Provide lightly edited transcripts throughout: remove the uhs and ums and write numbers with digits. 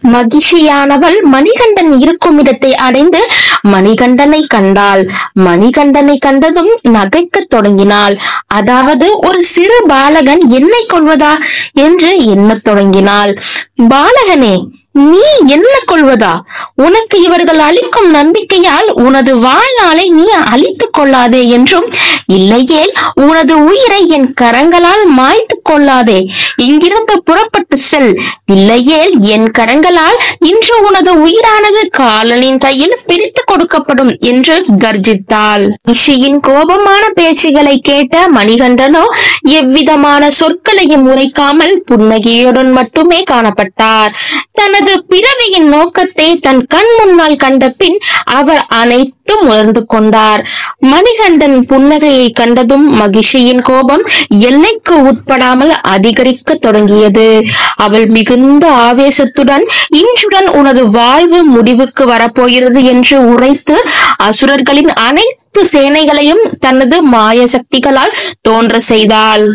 மகிஷியானவள் மணிகண்டன் இருக்கும் இடத்தை அடைந்து மணிகண்டனை கண்டாள். மணிகண்டனை கண்டதும் நகைக்கத் தொடங்கினாள். அதாவது ஒரு சிறு பாலகன் என்னை கொள்வதா என்று எண்ணத் தொடங்கினாள். பாலகனே, நீ என்ன கொள்வதா? உனக்கு இவர்கள் அளிக்கும் நம்பிக்கையால் உனது வாழ்நாளை நீ அழித்துக் கொள்ளாதே என்றும், இல்லையேல் உனது உயிரை என் கரங்களால் மாய்த்து கொள்ளாதே, இங்கிருந்து புறப்பட்டு செல், இல்லையேல் என் கரங்களால் இன்று உனது உயிரானது காலனின் கையில் பிரித்து கொடுக்கப்படும் என்று கர்ஜித்தாள். ரிஷியின் கோபமான பேச்சுகளை கேட்ட மணிகண்டனோ எவ்விதமான சொற்களையும் உரைக்காமல் புன்னகையுடன் மட்டுமே காணப்பட்டார். தனது பிறவியின் நோக்கத்தை தன் கண் முன்னால் கண்ட பின் அவர் அனைத்தும் உணர்ந்து கொண்டார். மணிகண்டன் புன்னகையை கண்டதும் மகிஷியின் கோபம் எல்லைக்கு உட்படாமல் அதிகரிக்க தொடங்கியது. அவள் மிகுந்த ஆவேசத்துடன், இன்றுடன் உனது வாழ்வு முடிவுக்கு வரப்போகிறது என்று உரைத்து அசுரர்களின் அனைத்து சேனைகளையும் தனது மாய சக்திகளால் தோன்ற செய்தாள்.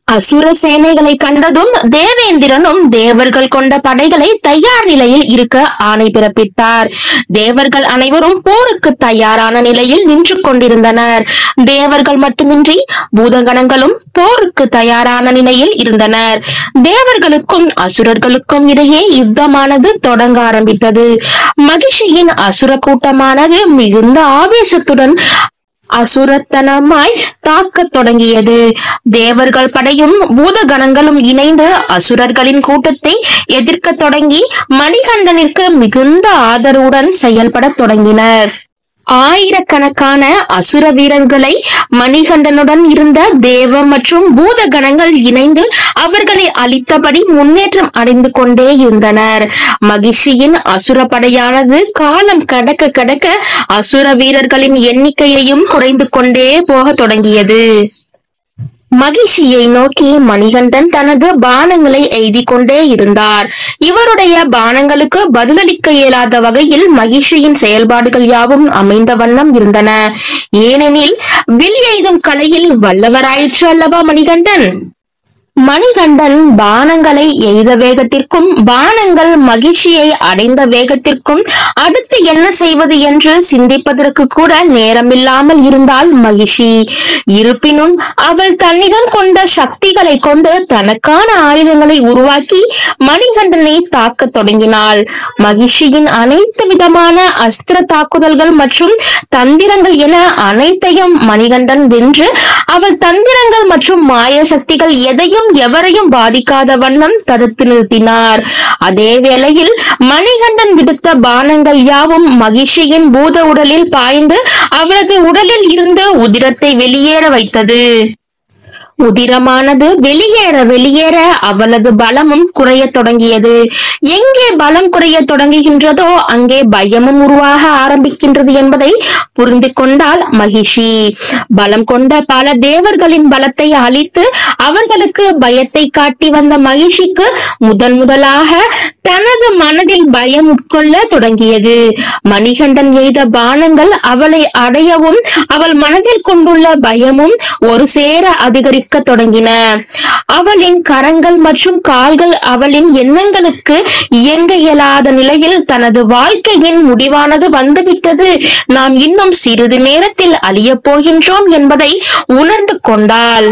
அசுர சேனைகளை கண்டதும் தேவேந்திரனும் தேவர்கள் கொண்ட படைகளை தயார் நிலையில் இருக்க ஆணை பிறப்பித்தார். தேவர்கள் அனைவரும் போருக்கு தயாரான நிலையில் நின்று கொண்டிருந்தனர். தேவர்கள் மட்டுமின்றி பூதகணங்களும் போருக்கு தயாரான நிலையில் இருந்தனர். தேவர்களுக்கும் அசுரர்களுக்கும் இடையே யுத்தமானது தொடங்க ஆரம்பித்தது. மகிஷியின் அசுர கூட்டமானது மிகுந்த ஆவேசத்துடன் அசுரத்தனமாய் தாக்கத் தொடங்கியது. தேவர்கள் படையும் பூதகணங்களும் இணைந்து அசுரர்களின் கூட்டத்தை எதிர்க்க தொடங்கி மணிகண்டனிற்கு மிகுந்த ஆதரவுடன் செயல்பட தொடங்கினர். ஆயிரக்கணக்கான அசுர வீரர்களை மணிகண்டனுடன் இருந்த தேவ மற்றும் பூத கணங்கள் இணைந்து அவர்களை அழித்தபடி முன்னேற்றம் அடைந்து கொண்டே இருந்தனர். மகிஷியின் அசுர படையானது காலம் கடக்க கடக்க அசுர வீரர்களின் எண்ணிக்கையையும் குறைந்து கொண்டே போக தொடங்கியது. மகிஷியை நோக்கி மணிகண்டன் தனது பானங்களை எய்திக் கொண்டே இருந்தார். இவருடைய பானங்களுக்கு பதிலளிக்க இயலாத வகையில் மகிஷியின் செயல்பாடுகள் யாவும் அமைந்த வண்ணம் இருந்தன. ஏனெனில் வில் எய்தும் கலையில் வல்லவராயிற்று அல்லவா மணிகண்டன். மணிகண்டன் பானங்களை எய்த வேகத்திற்கும் பானங்கள் மகிஷியை அடைந்த வேகத்திற்கும் அடுத்து என்ன செய்வது என்று சிந்திப்பதற்கு கூட நேரமில்லாமல் இருந்தாள் மகிஷி. இருப்பினும் அவள் தன்னிடம் கொண்ட சக்திகளை கொண்டு தனக்கான ஆயுதங்களை உருவாக்கி மணிகண்டனை தாக்க தொடங்கினாள். மகிஷியின் அனைத்து விதமான அஸ்திர தாக்குதல்கள் மற்றும் தந்திரங்கள் என அனைத்தையும் மணிகண்டன் வென்று அவள் தந்திரங்கள் மற்றும் மாய சக்திகள் எதையும் எவரையும் பாதிக்காத வண்ணம் தடுத்து நிறுத்தினார். அதே வேளையில் மணிகண்டன் விடுத்த பானங்கள் யாவும் மகிஷியின் பூத உடலில் பாய்ந்து அவரது உடலில் இருந்து உதிரத்தை வெளியேற வைத்தது. உதிரமானது வெளியேற வெளியேற அவளது பலமும் குறைய தொடங்கியது. எங்கே பலம் குறைய தொடங்குகின்றதோ அங்கே பயமும் உருவாக ஆரம்பிக்கின்றது என்பதை புரிந்து கொண்டாள் மகிஷி. பலம் கொண்ட பல தேவர்களின் பலத்தை அழித்து அவர்களுக்கு பயத்தை காட்டி வந்த மகிஷிக்கு முதலாக தனது மனதில் பயம் உட்கொள்ள தொடங்கியது. மணிகண்டன் எய்த பானங்கள் அவளை அடையவும் அவள் மனதில் கொண்டுள்ள பயமும் ஒரு சேர அதிகரிக்க தொடங்கின. அவளின் கரங்கள் மற்றும் கால்கள் அவளின் எண்ணங்களுக்கு இயங்க இயலாத நிலையில் தனது வாழ்க்கையின் முடிவானது வந்துவிட்டது, நாம் இன்னும் சிறிது நேரத்தில் அழியப் போகின்றோம் என்பதை உணர்ந்து கொண்டாள்.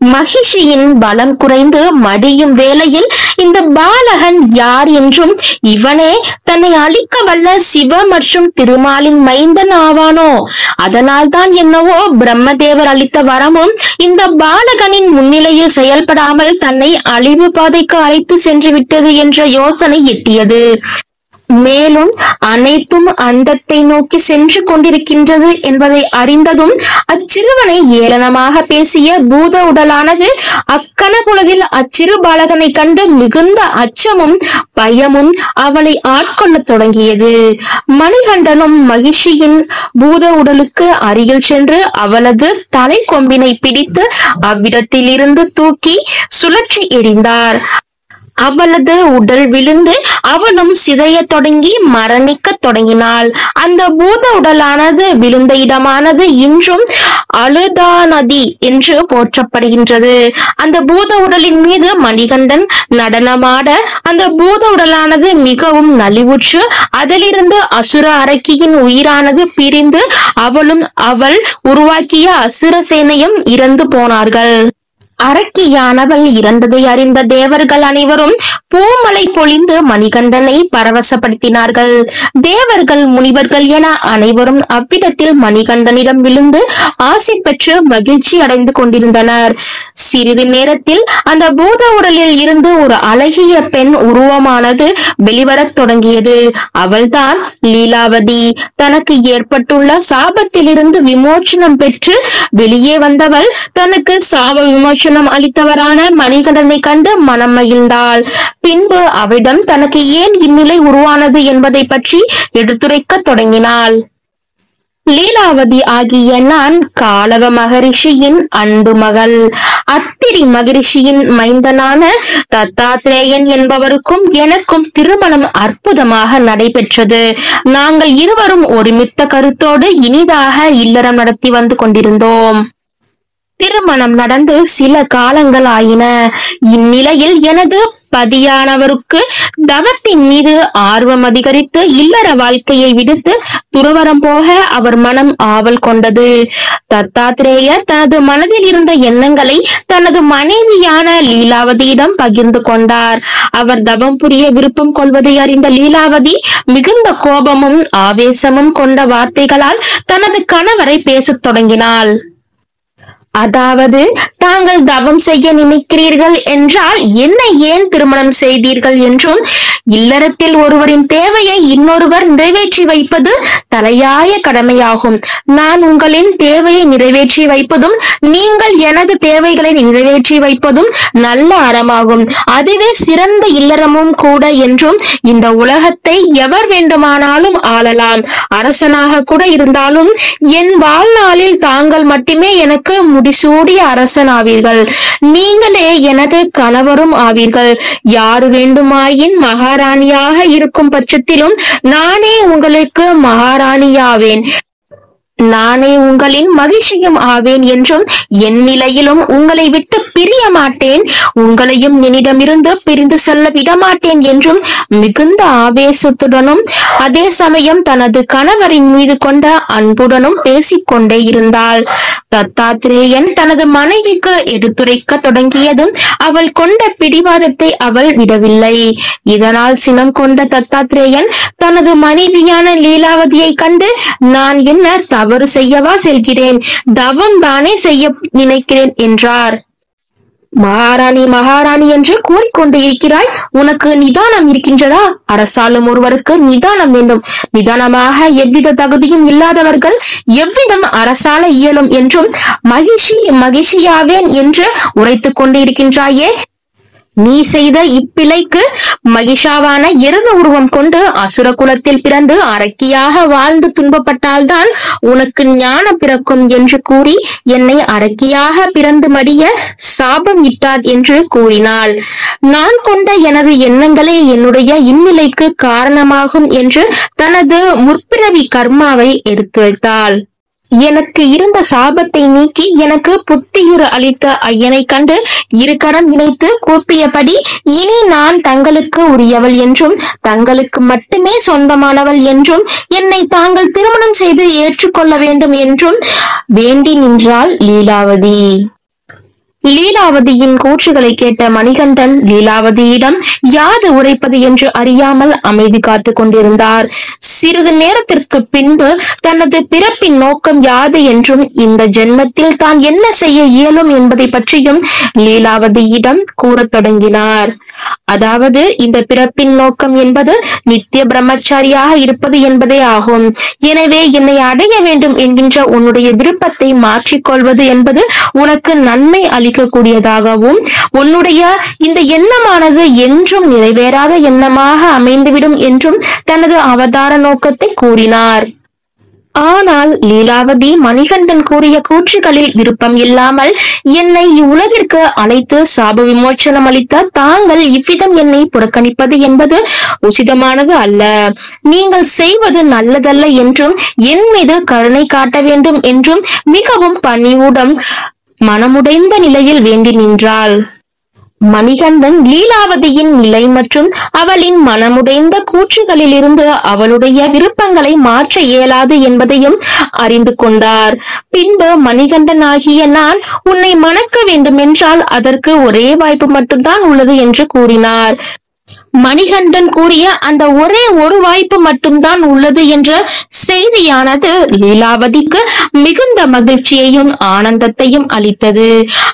மகிஷியின் பலம் குறைந்து மடியும் வேளையில் இந்த பாலகன் யார் என்றும் இவனே தன்னை அழிக்க வல்ல சிவ மற்றும் திருமாலின் மைந்தன் ஆவானோ, அதனால் தான் என்னவோ பிரம்மதேவர் அளித்த வரமும் இந்த பாலகனின் முன்னிலையில் செயல்படாமல் தன்னை அழிவு பாதைக்கு அழைத்து சென்று விட்டது என்ற யோசனை எட்டியது. மேலும் அனைத்தும் அந்தத்தை நோக்கி சென்று கொண்டிருக்கின்றது என்பதை அறிந்ததும் அச்சிறுவனை ஏளனமாக பேசிய பூத உடலானது அக்கணப்பொழுதில் அச்சிறு பாலகனை கண்டு மிகுந்த அச்சமும் பயமும் அவளை ஆட்கொள்ள தொடங்கியது. மணிகண்டனும் மகிஷியின் பூத உடலுக்கு அருகில் சென்று அவளது தலை கொம்பினை பிடித்து அவ்விடத்தில் இருந்து தூக்கி சுழற்றி எறிந்தார். அவளது உடல் விழுந்து அவளும் சிதைய தொடங்கி மரணிக்க தொடங்கினாள். அந்த பூத உடலானது விழுந்த இடமானது இன்றும் அழுதா நதி என்று போற்றப்படுகின்றது. அந்த பூத உடலின் மீது மணிகண்டன் நடனமாட அந்த பூத உடலானது மிகவும் நலிவுற்று அதிலிருந்து அசுர அரக்கியின் உயிரானது பிரிந்து அவளும் அவள் உருவாக்கிய அசுர சேனையும் இறந்து போனார்கள். அரக்கியானவள் இறந்ததை அறிந்த தேவர்கள் அனைவரும் பூமலை பொழிந்து மணிகண்டனை பரவசப்படுத்தினார்கள். தேவர்கள், முனிவர்கள் என அனைவரும் அவ்விடத்தில் மணிகண்டனிடம் விழுந்து ஆசி பெற்று மகிழ்ச்சி அடைந்து கொண்டிருந்தனர். சிறிது நேரத்தில் அந்த பூத உடலில் இருந்து ஒரு அழகிய பெண் உருவமானது வெளிவரத் தொடங்கியது. அவள்தான் லீலாவதி. தனக்கு ஏற்பட்டுள்ள சாபத்திலிருந்து விமோச்சனம் பெற்று வெளியே வந்தவள் தனக்கு சாப விமோச்சனம் அளித்தவரான மணிகண்டனை கண்டு மனம் மகிழ்ந்தாள். பின்பு அவளிடம் தனக்கு ஏன் இந்நிலை உருவானது என்பதை பற்றி எடுத்துரைக்க தொடங்கினாள். லீலாவதி ஆகிய நான் காலவ மகரிஷியின் அன்பு மகள். அத்திரி மகரிஷியின் மைந்தனான தத்தாத்ரேயன் என்பவருக்கும் எனக்கும் திருமணம் அற்புதமாக நடைபெற்றது. நாங்கள் இருவரும் ஒருமித்த கருத்தோடு இனிதாக இல்லறம் நடத்தி வந்து கொண்டிருந்தோம். திருமணம் நடந்து சில காலங்கள் ஆயின. இந்நிலையில் எனது பதியானவருக்கு தவத்தின் மீது ஆர்வம் அதிகரித்து இல்லற வாழ்க்கையை விடுத்து துறவரம் போக அவர் மனம் ஆவல் கொண்டது. தத்தாத்ரேயர் தனது மனதில் இருந்த எண்ணங்களை தனது மனைவியான லீலாவதியிடம் பகிர்ந்து கொண்டார். அவர் தவம் புரிய விருப்பம் கொள்வதை அறிந்த லீலாவதி மிகுந்த கோபமும் ஆவேசமும் கொண்ட வார்த்தைகளால் தனது கணவரை பேசத் தொடங்கினாள். அதாவது, தாங்கள் தவம் செய்ய நினைக்கிறீர்கள் என்றால் என்னை ஏன் திருமணம் செய்தீர்கள் என்றும், இல்லறத்தில் ஒருவரின் தேவையை இன்னொருவர் நிறைவேற்றி வைப்பது தலையாய கடமையாகும். நான் உங்களின் தேவையை நிறைவேற்றி வைப்பதும் நீங்கள் எனது தேவைகளை நிறைவேற்றி வைப்பதும் நல்ல அறமாகும். அதுவே சிறந்த இல்லறமும் கூட என்றும், இந்த உலகத்தை எவர் வேண்டுமானாலும் ஆளலாம், அரசனாக கூட இருந்தாலும் என் வாழ்நாளில் தாங்கள் மட்டுமே எனக்கு முடிசூடிய அரசன் ஆவீர்கள். நீங்களே எனது கணவரும் ஆவீர்கள். யாரு வேண்டுமாயின் மகாராணியாக இருக்கும் பட்சத்திலும் நானே உங்களுக்கு மகாராணியாவேன். நானே உங்களின் மகிழ்ச்சியும் ஆவேன் என்றும், என் நிலையிலும் உங்களை விட்டு பிரிய மாட்டேன், உங்களையும் என்னிடமிருந்து பிரிந்து செல்ல விடமாட்டேன் என்றும் மிகுந்த ஆவேசத்துடனும் அதே சமயம் தனது கணவரின் மீது கொண்ட அன்புடனும் பேசிக்கொண்டே இருந்தாள். தத்தாத்ரேயன் தனது மனைவிக்கு எடுத்துரைக்க தொடங்கியதும் அவள் கொண்ட பிடிவாதத்தை அவள் விடவில்லை. இதனால் சினம் கொண்ட தத்தாத்ரேயன் தனது மனைவியான லீலாவதியை கண்டு, நான் என்ன தவறு செய்யவா செல்கிறேன், தவம் தானே செய்ய நினைக்கிறேன் என்றார். மகாராணி மகாராணி என்று கூறிக்கொண்டு இருக்கிறாய், உனக்கு நிதானம் இருக்கின்றதா? அரசாளும் ஒருவருக்கு நிதானம் வேண்டும். நிதானமாக எவ்வித தகுதியும் இல்லாதவர்கள் எவ்விதம் அரசாள இயலும் என்றும் மகிழ்ச்சியாவேன் என்று உரைத்துக் கொண்டு இருக்கின்றாயே. நீ செய்த இப்பிழைக்கு மகிஷாவான எருத உருவம் கொண்டு அசுர குலத்தில் பிறந்து அரக்கியாக வாழ்ந்து துன்பப்பட்டால்தான் உனக்கு ஞானம் பிறக்கும் என்று கூறி என்னை அரக்கியாக பிறந்து மடிய சாபம் இட்டார் என்று கூறினாள். நான் கொண்ட எனது எண்ணங்களே என்னுடைய இந்நிலைக்கு காரணமாகும் என்று தனது முற்பிறவி கர்மாவை எடுத்துரைத்தாள். எனக்கு இருந்த சாபத்தை நீக்கி எனக்கு புத்தியுறு அளித்த ஐயனை கண்டு இருகரம் இணைத்து கூப்பியபடி, இனி நான் தங்களுக்கு உரியவள் என்றும் தங்களுக்கு மட்டுமே சொந்தமானவள் என்றும் என்னை தாங்கள் திருமணம் செய்து ஏற்றுக்கொள்ள வேண்டும் என்றும் வேண்டி நின்றாள் லீலாவதி. லீலாவதியின் கூற்றுகளை கேட்ட மணிகண்டன் லீலாவதியிடம் யாது உரைப்பது என்று அறியாமல் அமைதி காத்து கொண்டிருந்தார். சிறிது நேரத்திற்கு பின்பு தனது பிறப்பின் நோக்கம் யாது என்றும் இந்த ஜென்மத்தில் தான் என்ன செய்ய இயலும் என்பதை பற்றியும் லீலாவதியிடம் கூறத் தொடங்கினார். அதாவது, இந்த பிறப்பின் நோக்கம் என்பது நித்திய பிரம்மச்சாரியாக இருப்பது என்பதே ஆகும். எனவே என்னை அடைய வேண்டும் என்கின்ற உன்னுடைய விருப்பத்தை மாற்றிக்கொள்வது என்பது உனக்கு நன்மை அளிக்கக்கூடியதாகவும், உன்னுடைய இந்த எண்ணமானது என்றும் நிறைவேறாத எண்ணமாக அமைந்துவிடும் என்றும் தனது அவதார நோக்கத்தை கூறினார். ஆனால் லீலாவதி மணிகண்டன் கூறிய கூற்றுகளில் விருப்பம் இல்லாமல் என்னை இவ்வுலகிற்கு அழைத்து சாப விமோச்சனம் அளித்த தாங்கள் இவ்விதம் என்னை புறக்கணிப்பது என்பது உசிதமானது அல்ல. நீங்கள் செய்வது நல்லதல்ல என்றும் என் மீது கருணை காட்ட வேண்டும் என்றும் மிகவும் பணிவுடன் மனமுடைந்த நிலையில் வேண்டி நின்றாள். மணிகண்டன் லீலாவதியின் நிலை மற்றும் அவளின் மனமுடைந்த கூற்றுகளிலிருந்து அவளுடைய விருப்பங்களை மாற்ற இயலாது என்பதையும் அறிந்து கொண்டார். பின்பு மணிகண்டன் ஆகிய நான் உன்னை மணக்க வேண்டுமென்றால் அதற்கு ஒரே வாய்ப்பு மட்டும்தான் உள்ளது என்று கூறினார். மணிகண்டன் கூறிய அந்த ஒரே ஒரு வாய்ப்பு மட்டும்தான் உள்ளது என்ற செய்தியானது லீலாவதிக்கு மிகுந்த மகிழ்ச்சியையும் ஆனந்தத்தையும் அளித்தது.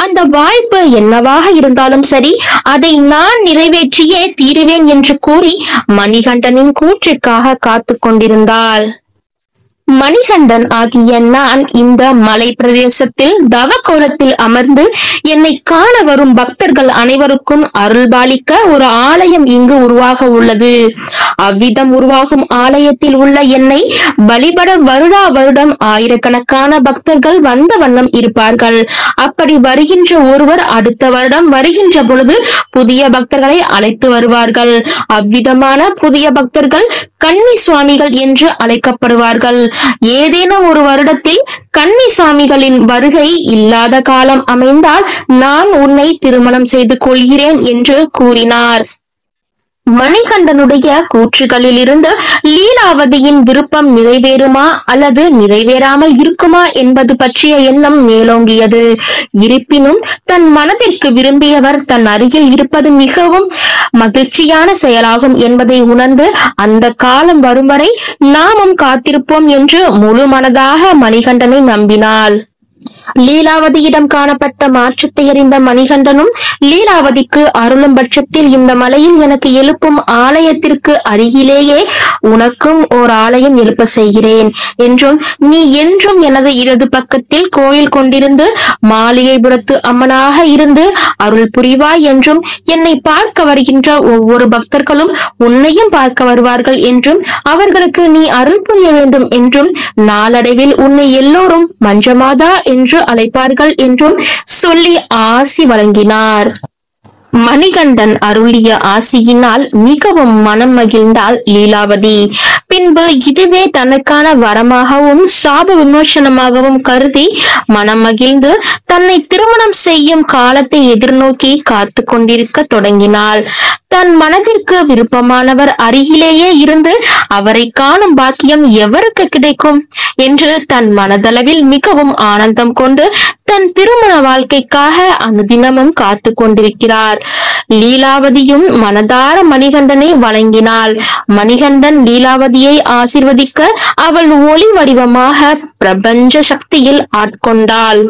அந்த வாய்ப்பு என்னவாக இருந்தாலும் சரி, அதை நான் நிறைவேற்றியே தீருவேன் என்று கூறி மணிகண்டனின் கூற்றுக்காக காத்து கொண்டிருந்தாள். மணிகண்டன் ஆகிய நான் இந்த மலை பிரதேசத்தில் தவக்கோலத்தில் அமர்ந்து என்னை காண வரும் பக்தர்கள் அனைவருக்கும் அருள்பாலிக்க ஒரு ஆலயம் இங்கு உருவாக உள்ளது. அவ்விதம் உருவாகும் ஆலயத்தில் உள்ள என்னை வழிபட வருடா வருடம் ஆயிரக்கணக்கான பக்தர்கள் வந்த வண்ணம் இருப்பார்கள். அப்படி வருகின்ற ஒருவர் அடுத்த வருடம் வருகின்ற பொழுது புதிய பக்தர்களை அழைத்து வருவார்கள். அவ்விதமான புதிய பக்தர்கள் கன்னி சுவாமிகள் என்று அழைக்கப்படுவார்கள். ஏதேனும் ஒரு வருடத்தில் கன்னி சுவாமிகளின் வருகை இல்லாத காலம் அமைந்தால் நான் உன்னை திருமணம் செய்து கொள்கிறேன் என்று கூறினார். மணிகண்டனுடைய கூற்றுகளில் இருந்து லீலாவதியின் விருப்பம் நிறைவேறுமா அல்லது நிறைவேறாமல் இருக்குமா என்பது பற்றிய எண்ணம் மேலோங்கியது. இருப்பினும் தன் மனதிற்கு விரும்பியவர் தன் அருகில் இருப்பது மிகவும் மகிழ்ச்சியான செயலாகும் என்பதை உணர்ந்து அந்த காலம் வரும் வரை நாமும் காத்திருப்போம் என்று முழு மனதாக மணிகண்டனை நம்பினாள். லீலாவதியிடம் காணப்பட்ட மாற்றத்தை அறிந்த மணிகண்டனும் லீலாவதிக்கு அருளும் பட்சத்தில் இந்த மலையில் எனக்கு எழுப்பும் ஆலயத்திற்கு அருகிலேயே உனக்கும் ஓர் ஆலயம் எழுப்ப செய்கிறேன் என்றும், நீ என்றும் எனது இடது பக்கத்தில் கோயில் கொண்டிருந்து மாளிகைபுரத்து அம்மனாக இருந்து அருள் புரிவாய் என்றும், என்னை பார்க்க வருகின்ற ஒவ்வொரு பக்தர்களும் உன்னையும் பார்க்க வருவார்கள் என்றும், அவர்களுக்கு நீ அருள் புரிய வேண்டும் என்றும், நாளடைவில் உன்னை எல்லோரும் மஞ்சமாதா என்று அழைப்பார்கள் என்றும் சொல்லி ஆசி வழங்கினார். மணிகண்டன் அருளிய ஆசியினால் மிகவும் மனம் மகிழ்ந்தாள் லீலாவதி. பின்பு இதுவே தனக்கான வரமாகவும் சாப விமோசனமாகவும் கருதி மனம் மகிழ்ந்து தன்னை திருமணம் செய்யும் காலத்தை எதிர்நோக்கி காத்து கொண்டிருக்க தொடங்கினாள். தன் மனதிற்கு விருப்பமானவர் அருகிலேயே இருந்து அவரை காணும் பாக்கியம் எவருக்கு கிடைக்கும் என்று தன் மனதளவில் மிகவும் ஆனந்தம் கொண்டு தன் திருமண வாழ்க்கைக்காக அனுதினமும் காத்து கொண்டிருக்கிறார். லீலாவதியும் மனதார மணிகண்டனை வணங்கினாள். மணிகண்டன் லீலாவதியை ஆசிர்வதிக்க அவள் ஒளி வடிவமாக பிரபஞ்ச சக்தியில் ஆட்கொண்டாள்.